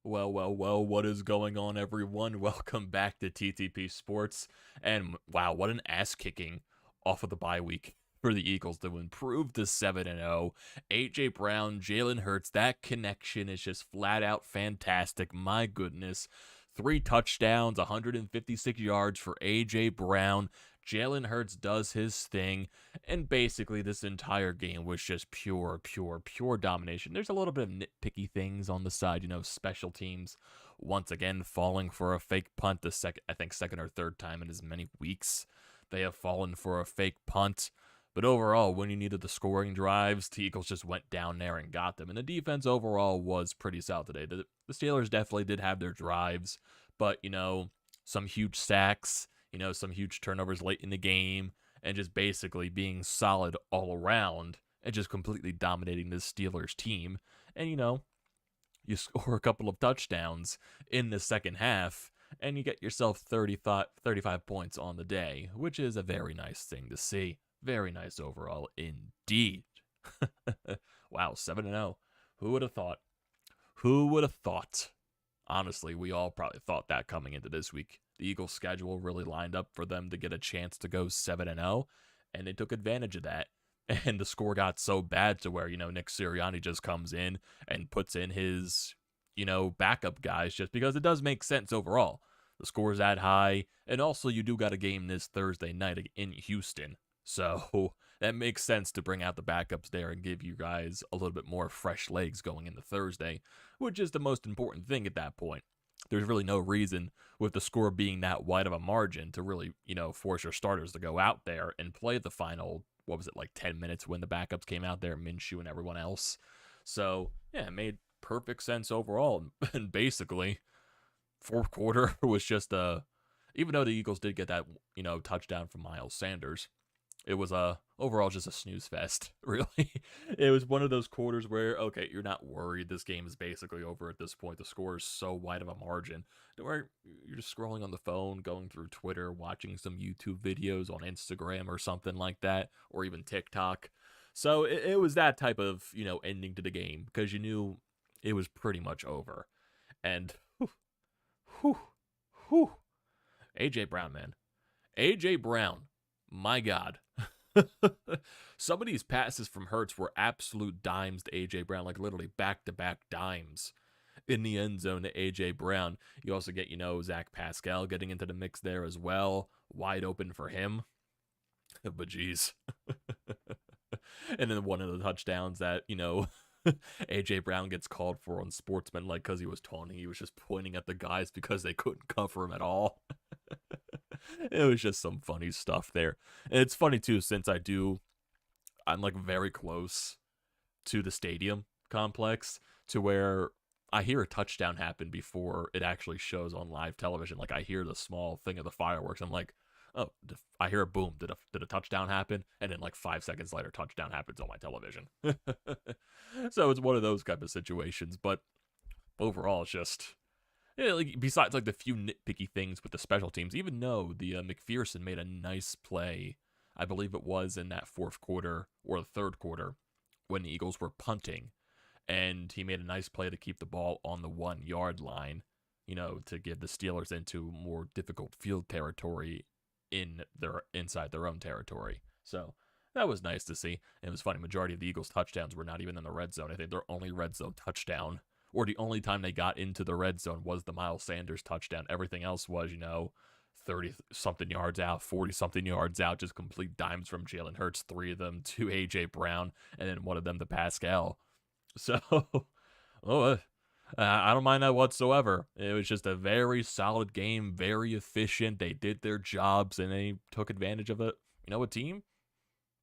Well, what is going on, everyone? Welcome back to TTP Sports. And wow, what an ass kicking off of the bye week for the Eagles to improve to 7-0. AJ Brown, Jalen Hurts, that connection is just flat out fantastic. My goodness. 3 touchdowns, 156 yards for AJ Brown. Jalen Hurts does his thing, and basically this entire game was just pure domination. There's a little bit of nitpicky things on the side, special teams once again falling for a fake punt I think second or third time in as many weeks. They have fallen for a fake punt. But overall, when you needed the scoring drives, the Eagles just went down there and got them. And the defense overall was pretty solid today. The Steelers definitely did have their drives, but, some huge sacks, some huge turnovers late in the game, and just basically being solid all around and just completely dominating this Steelers team. And, you score a couple of touchdowns in the second half, and you get yourself 35 points on the day, which is a very nice thing to see. Very nice overall indeed. Wow, 7-0. Who would have thought? Who would have thought? Honestly, we all probably thought that coming into this week. The Eagles' schedule really lined up for them to get a chance to go 7-0, and they took advantage of that. And the score got so bad to where, Nick Sirianni just comes in and puts in his, backup guys just because it does make sense overall. The score's that high, and also you do got a game this Thursday night in Houston. So that makes sense to bring out the backups there and give you guys a little bit more fresh legs going into Thursday, which is the most important thing at that point. There's really no reason with the score being that wide of a margin to really, force your starters to go out there and play the final, 10 minutes when the backups came out there, Minshew and everyone else. So, yeah, it made perfect sense overall. And basically, fourth quarter was just even though the Eagles did get that, touchdown from Miles Sanders, it was overall just a snooze fest, really. It was one of those quarters where, okay, you're not worried. This game is basically over at this point. The score is so wide of a margin. Where you're just scrolling on the phone, going through Twitter, watching some YouTube videos on Instagram or something like that, or even TikTok. So it was that type of, ending to the game because you knew it was pretty much over. And, whew. AJ Brown, man. AJ Brown. My God. Some of these passes from Hurts were absolute dimes to A.J. Brown, like literally back-to-back dimes in the end zone to A.J. Brown. You also get, Zach Pascal getting into the mix there as well. Wide open for him. But geez. And then one of the touchdowns that, A.J. Brown gets called for on Sportsman, like because he was taunting. He was just pointing at the guys because they couldn't cover him at all. It was just some funny stuff there. And it's funny too, since I'm like very close to the stadium complex to where I hear a touchdown happen before it actually shows on live television. Like I hear the small thing of the fireworks. I'm like, oh, I hear a boom. Did a touchdown happen? And then like 5 seconds later, touchdown happens on my television. So it's one of those type of situations. But overall, it's just, yeah, like besides like the few nitpicky things with the special teams, even though the McPherson made a nice play, I believe it was in that fourth quarter or the third quarter when the Eagles were punting, and he made a nice play to keep the ball on the 1-yard line, to give the Steelers into more difficult field territory inside their own territory. So that was nice to see. And it was funny, majority of the Eagles' touchdowns were not even in the red zone. I think their only red zone touchdown, or the only time they got into the red zone, was the Miles Sanders touchdown. Everything else was, 30-something yards out, 40-something yards out, just complete dimes from Jalen Hurts, 3 of them to A.J. Brown, and then 1 of them to Pascal. So, I don't mind that whatsoever. It was just a very solid game, very efficient. They did their jobs, and they took advantage of it. A team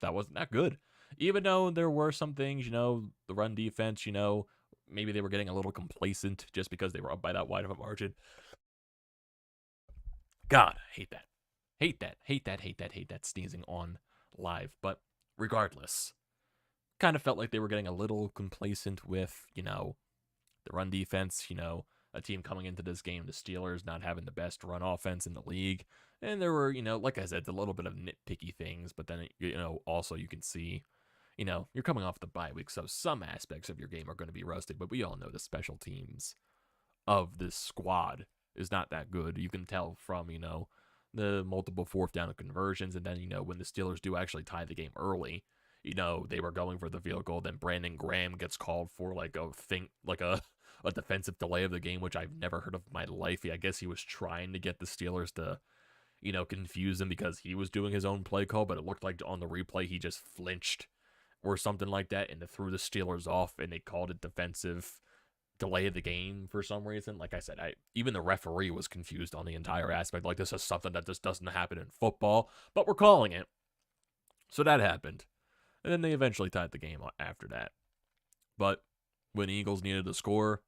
that wasn't that good. Even though there were some things, the run defense, maybe they were getting a little complacent just because they were up by that wide of a margin. God, I hate that. Hate that sneezing on live. But regardless, kind of felt like they were getting a little complacent with, the run defense, a team coming into this game, the Steelers not having the best run offense in the league. And there were, like I said, a little bit of nitpicky things, but then, also you can see, you're coming off the bye week, so some aspects of your game are going to be rusted, but we all know the special teams of this squad is not that good. You can tell from, the multiple fourth down conversions, and then, when the Steelers do actually tie the game early, they were going for the field goal, then Brandon Graham gets called for a defensive delay of the game, which I've never heard of in my life. I guess he was trying to get the Steelers to, confuse him because he was doing his own play call, but it looked like on the replay he just flinched or something like that, and it threw the Steelers off, and they called it defensive delay of the game for some reason. Like I said, even the referee was confused on the entire aspect. Like, this is something that just doesn't happen in football, but we're calling it. So that happened. And then they eventually tied the game after that. But when the Eagles needed to score,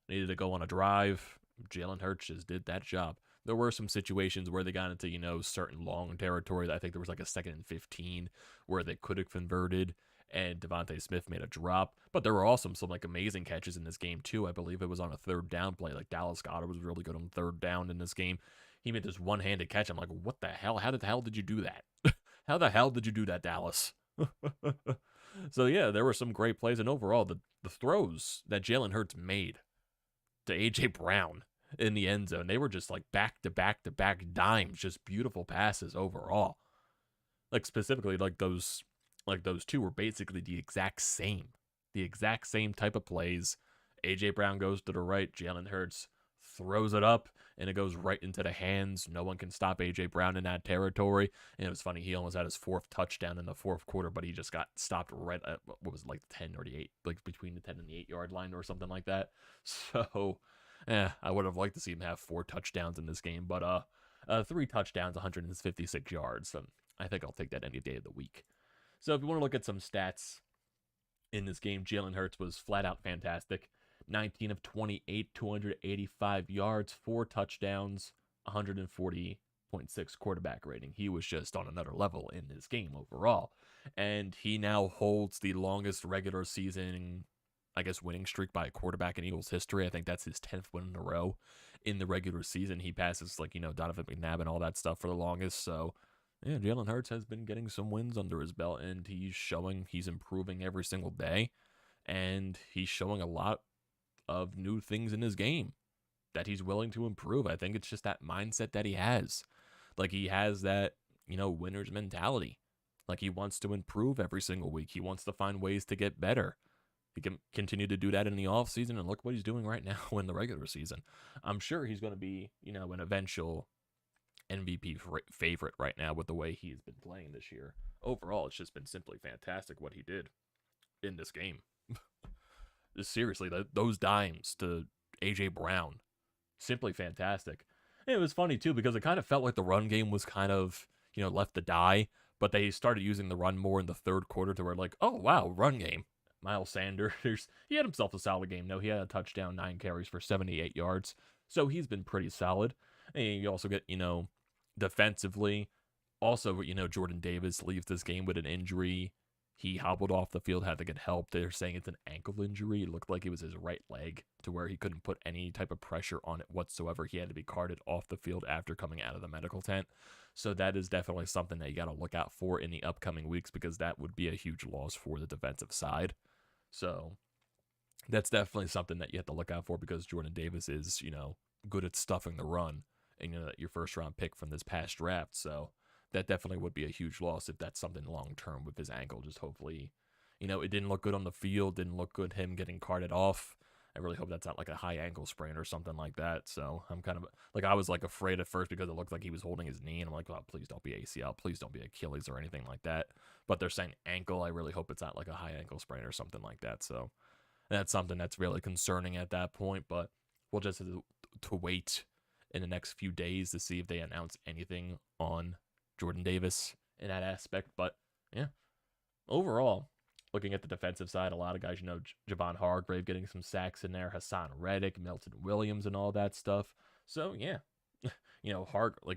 needed to go on a drive, Jalen Hurts just did that job. There were some situations where they got into, certain long territory. I think there was like a 2nd and 15 where they could have converted, and Devontae Smith made a drop. But there were also some amazing catches in this game, too. I believe it was on a 3rd down play. Like, Dallas Goedert was really good on 3rd down in this game. He made this one-handed catch. I'm like, what the hell? How the hell did you do that? How the hell did you do that, Dallas? So, yeah, there were some great plays. And overall, the throws that Jalen Hurts made to A.J. Brown in the end zone, they were just like back-to-back-to-back dimes. Just beautiful passes overall. Like, specifically, like those two were basically the exact same type of plays. A.J. Brown goes to the right, Jalen Hurts throws it up, and it goes right into the hands. No one can stop A.J. Brown in that territory. And it was funny, he almost had his 4th touchdown in the 4th quarter, but he just got stopped right at, what was it, like 10 or the 8, like between the 10 and the 8-yard line or something like that. So, I would have liked to see him have 4 touchdowns in this game, but 3 touchdowns, 156 yards. I think I'll take that any day of the week. So if you want to look at some stats in this game, Jalen Hurts was flat out fantastic. 19 of 28, 285 yards, 4 touchdowns, 140.6 quarterback rating. He was just on another level in this game overall. And he now holds the longest regular season, winning streak by a quarterback in Eagles history. I think that's his 10th win in a row in the regular season. He passes, Donovan McNabb and all that stuff for the longest. So, yeah, Jalen Hurts has been getting some wins under his belt, and he's improving every single day, and he's showing a lot of new things in his game that he's willing to improve. I think it's just that mindset that he has. Like, he has that, winner's mentality. Like, he wants to improve every single week. He wants to find ways to get better. He can continue to do that in the offseason, and look what he's doing right now in the regular season. I'm sure he's going to be, an eventual MVP favorite right now with the way he's been playing this year. Overall, it's just been simply fantastic what he did in this game. Seriously, those dimes to A.J. Brown, simply fantastic. And it was funny, too, because it kind of felt like the run game was kind of, left to die, but they started using the run more in the 3rd quarter to where, like, oh, wow, run game. Miles Sanders, he had himself a solid game. No, he had a touchdown, 9 carries for 78 yards, so he's been pretty solid. And you also get, defensively, also, Jordan Davis leaves this game with an injury. He hobbled off the field, had to get help. They're saying it's an ankle injury. It looked like it was his right leg, to where he couldn't put any type of pressure on it whatsoever. He had to be carted off the field after coming out of the medical tent. So that is definitely something that you got to look out for in the upcoming weeks, because that would be a huge loss for the defensive side. So that's definitely something that you have to look out for, because Jordan Davis is, good at stuffing the run, and your 1st round pick from this past draft. So that definitely would be a huge loss if that's something long-term with his ankle. Just hopefully, it didn't look good on the field, didn't look good him getting carted off. I really hope that's not like a high ankle sprain or something like that. So I'm kind of, I was afraid at first because it looked like he was holding his knee, and I'm like, oh, please don't be ACL, please don't be Achilles or anything like that. But they're saying ankle. I really hope it's not like a high ankle sprain or something like that. So that's something that's really concerning at that point, but we'll just have to wait in the next few days to see if they announce anything on Jordan Davis in that aspect. But yeah, overall, looking at the defensive side, a lot of guys, Javon Hargrave getting some sacks in there, Hassan Reddick, Milton Williams, and all that stuff. So yeah,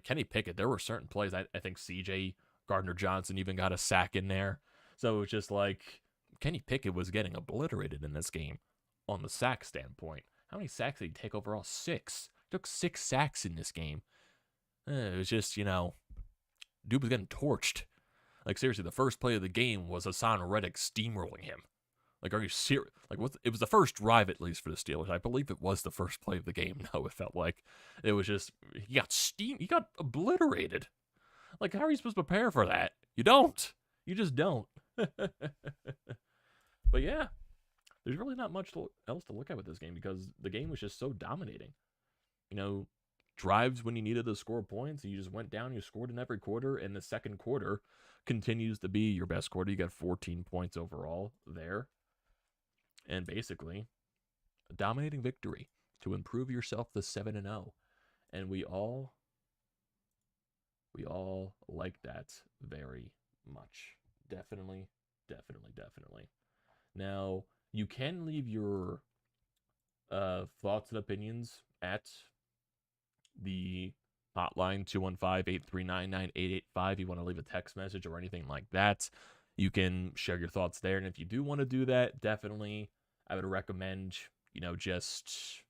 Kenny Pickett, there were certain plays. I think CJ Gardner-Johnson even got a sack in there. So it was just like Kenny Pickett was getting obliterated in this game on the sack standpoint. How many sacks did he take overall? 6. Took 6 sacks in this game. It was just, dude was getting torched. Like, seriously, the first play of the game was Hassan Reddick steamrolling him Like, are you serious? Like, it was the first drive, at least, for the Steelers. I believe it was the first play of the game. No, it felt like it was just, he got obliterated. Like, how are you supposed to prepare for that? You don't. You just don't. But yeah, there's really not much else to look at with this game because the game was just so dominating. Drives when you needed to score points, and you just went down, you scored in every quarter, and the second quarter continues to be your best quarter. You got 14 points overall there. And basically, a dominating victory to improve yourself to 7-0. And we all like that very much. Definitely. Now, you can leave your thoughts and opinions at the hotline 215-839-9885. You want to leave a text message or anything like that, you can share your thoughts there. And if you do want to do that, definitely I would recommend just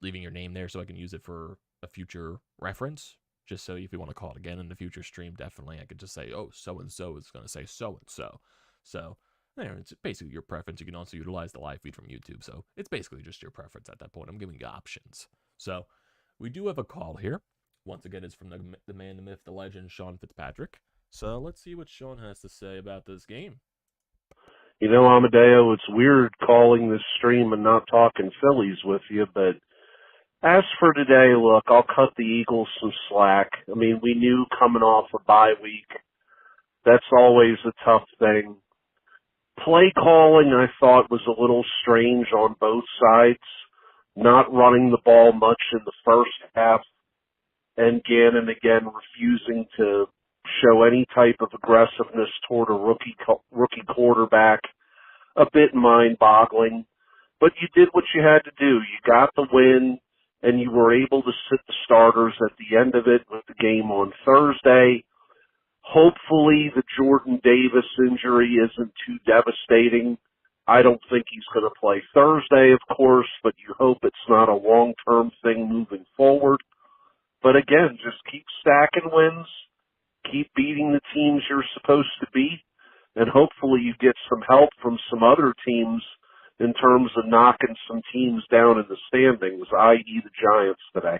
leaving your name there so I can use it for a future reference. Just so if you want to call it again in the future stream, definitely I could just say, oh, so and so is going to say so and so. So there, it's basically your preference. You can also utilize the live feed from YouTube. So it's basically just your preference at that point. I'm giving you options. So we do have a call here. Once again, it's from the man, the myth, the legend, Sean Fitzpatrick. So let's see what Sean has to say about this game. Amadeo, it's weird calling this stream and not talking Phillies with you, but as for today, look, I'll cut the Eagles some slack. I mean, we knew coming off a bye week, that's always a tough thing. Play calling, I thought, was a little strange on both sides. Not running the ball much in the first half, and again refusing to show any type of aggressiveness toward a rookie quarterback. A bit mind-boggling. But you did what you had to do. You got the win, and you were able to sit the starters at the end of it with the game on Thursday. Hopefully the Jordan Davis injury isn't too devastating. I don't think he's going to play Thursday, of course, but you hope it's not a long-term thing moving forward. But again, just keep stacking wins, keep beating the teams you're supposed to beat, and hopefully you get some help from some other teams in terms of knocking some teams down in the standings, i.e. the Giants today.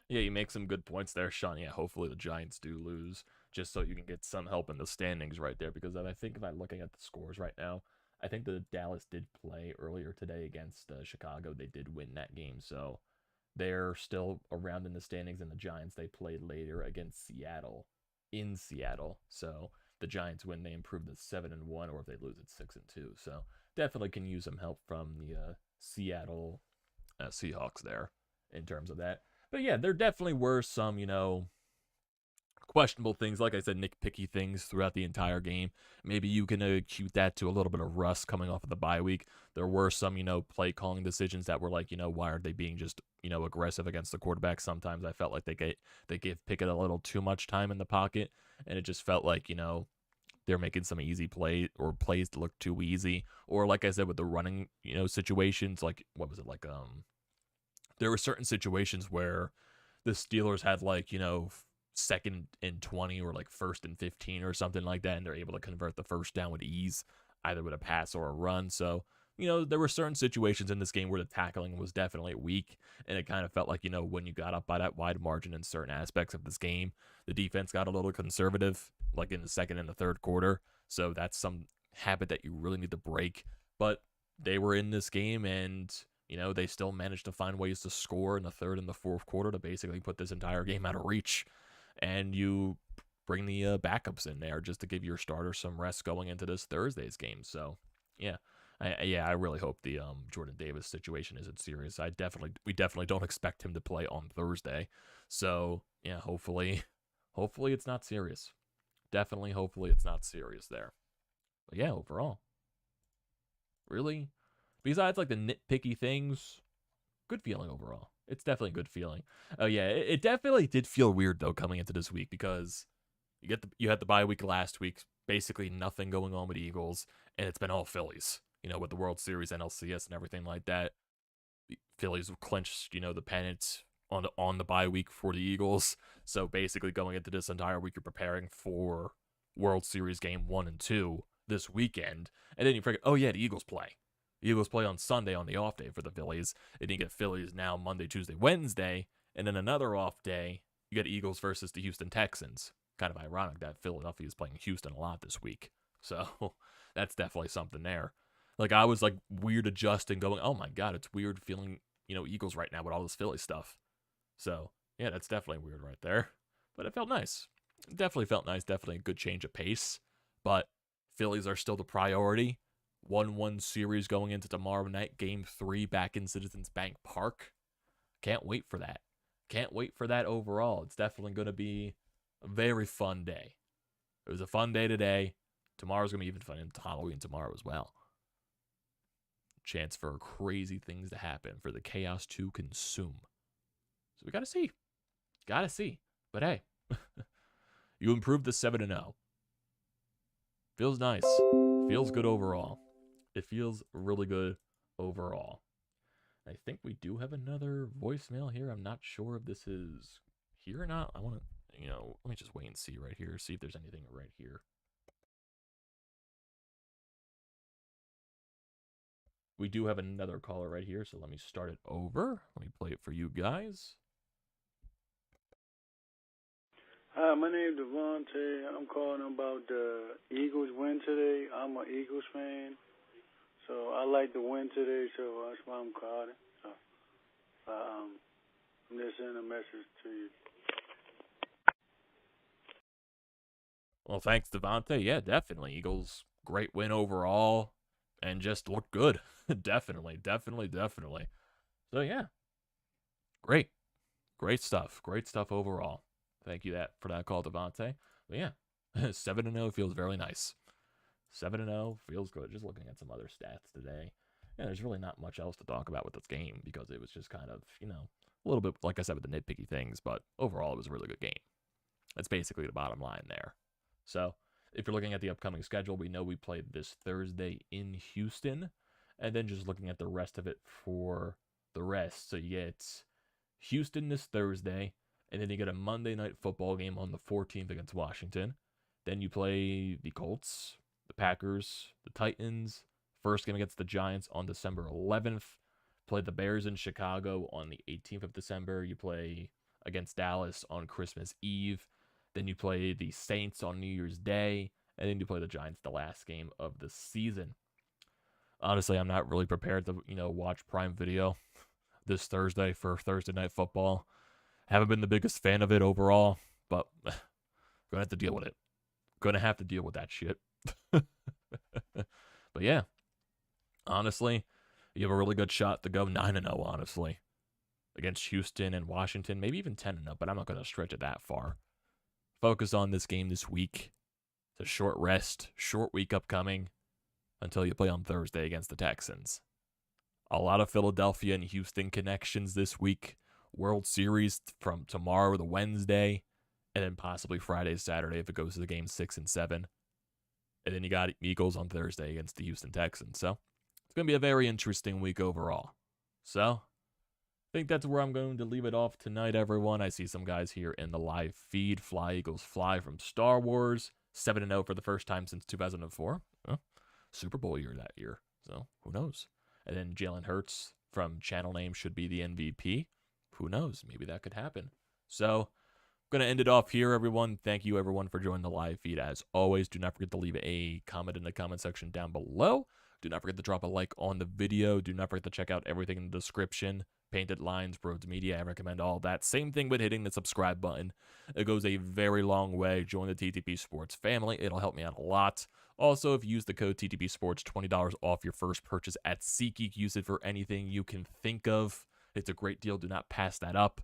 Yeah, you make some good points there, Sean. Yeah, hopefully the Giants do lose, just so you can get some help in the standings right there. Because I think if I'm looking at the scores right now, I think the Dallas did play earlier today against Chicago. They did win that game, so they're still around in the standings. And the Giants, they played later against Seattle, in Seattle. So the Giants win, they improve to 7-1, or if they lose, it's 6-2. So definitely can use some help from the Seattle Seahawks there in terms of that. But yeah, there definitely were some, questionable things. Like I said, nitpicky things throughout the entire game. Maybe you can acute that to a little bit of rust coming off of the bye week. There were some, play calling decisions that were like, why are they being just, aggressive against the quarterback? Sometimes I felt like they gave Pickett a little too much time in the pocket, and it just felt like, they're making some easy plays to look too easy. Or like I said, with the running, situations, like, what was it, like, there were certain situations where the Steelers had like, 2nd and 20 or like 1st and 15 or something like that, and they're able to convert the first down with ease, either with a pass or a run. So, there were certain situations in this game where the tackling was definitely weak, and it kind of felt like, when you got up by that wide margin in certain aspects of this game, the defense got a little conservative, like in the second and the third quarter. So that's some habit that you really need to break. But they were in this game, and they still managed to find ways to score in the third and the fourth quarter to basically put this entire game out of reach. And you bring the backups in there just to give your starter some rest going into this Thursday's game. So, yeah, I really hope the Jordan Davis situation isn't serious. We definitely don't expect him to play on Thursday. So, yeah, hopefully it's not serious. Definitely, hopefully it's not serious there. But yeah, overall, really, besides like the nitpicky things, good feeling overall. It's definitely a good feeling. Oh yeah, it definitely did feel weird though coming into this week, because you had the bye week last week, basically nothing going on with Eagles, and it's been all Phillies. With the World Series, NLCS, and everything like that. The Phillies have clinched, the pennant on the bye week for the Eagles. So basically, going into this entire week, you're preparing for World Series game 1 and 2. this weekend, and then you forget, oh yeah, the Eagles play. The Eagles play on Sunday on the off day for the Phillies, and you get Phillies now Monday, Tuesday, Wednesday, and then another off day, you get Eagles versus the Houston Texans. Kind of ironic that Philadelphia is playing Houston a lot this week. So that's definitely something there. Like, I was like weird adjusting, going, oh my God, it's weird feeling, Eagles right now with all this Philly stuff. So yeah, that's definitely weird right there. But it felt nice. It definitely felt nice. Definitely a good change of pace. But Phillies are still the priority. 1-1 series going into tomorrow night, Game 3 back in Citizens Bank Park. Can't wait for that. Can't wait for that overall. It's definitely going to be a very fun day. It was a fun day today. Tomorrow's going to be even fun. It's Halloween tomorrow as well. Chance for crazy things to happen, for the chaos to consume. So we got to see. Got to see. But hey, you improved to 7-0. Feels nice. Feels good overall. It feels really good overall. I think we do have another voicemail here. I'm not sure if this is here or not. I want to, let me just wait and see right here. See if there's anything right here. We do have another caller right here, so let me start it over. Let me play it for you guys. Hi, my name is Devontae. I'm calling about the Eagles win today. I'm an Eagles fan, so I like the win today, so that's why I'm calling. So, I'm just sending a message to you. Well, thanks, Devontae. Yeah, definitely. Eagles, great win overall, and just looked good. Definitely. So, yeah. Great. Great stuff. Great stuff overall. Thank you for that call, Devontae. But yeah, 7-0 feels very nice. 7-0 feels good. Just looking at some other stats today. Yeah, there's really not much else to talk about with this game because it was just kind of, a little bit, like I said, with the nitpicky things. But overall, it was a really good game. That's basically the bottom line there. So if you're looking at the upcoming schedule, we know we played this Thursday in Houston. And then just looking at the rest of it for the rest. So you get Houston this Thursday. And then you get a Monday night football game on the 14th against Washington. Then you play the Colts, the Packers, the Titans. First game against the Giants on December 11th. Play the Bears in Chicago on the 18th of December. You play against Dallas on Christmas Eve. Then you play the Saints on New Year's Day. And then you play the Giants the last game of the season. Honestly, I'm not really prepared to, watch Prime Video this Thursday for Thursday Night Football. Haven't been the biggest fan of it overall, but gonna have to deal with it. Gonna have to deal with that shit. But yeah, honestly, you have a really good shot to go 9-0, honestly, against Houston and Washington, maybe even 10-0, but I'm not gonna stretch it that far. Focus on this game this week. It's a short rest, short week upcoming until you play on Thursday against the Texans. A lot of Philadelphia and Houston connections this week. World Series from tomorrow to Wednesday, and then possibly Friday, Saturday if it goes to the game 6 and 7. And then you got Eagles on Thursday against the Houston Texans. So it's going to be a very interesting week overall. So I think that's where I'm going to leave it off tonight, everyone. I see some guys here in the live feed. Fly Eagles Fly from Star Wars. 7-0 for the first time since 2004. Super Bowl year that year. So who knows? And then Jalen Hurts from channel name should be the MVP. Who knows? Maybe that could happen. So I'm going to end it off here, everyone. Thank you, everyone, for joining the live feed. As always, do not forget to leave a comment in the comment section down below. Do not forget to drop a like on the video. Do not forget to check out everything in the description. Painted Lines, BrodesMedia, I recommend all that. Same thing with hitting the subscribe button. It goes a very long way. Join the TTP Sports family. It'll help me out a lot. Also, if you use the code TTP Sports, $20 off your first purchase at SeatGeek. Use it for anything you can think of. It's a great deal. Do not pass that up.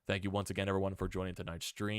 Thank you once again, everyone, for joining tonight's stream.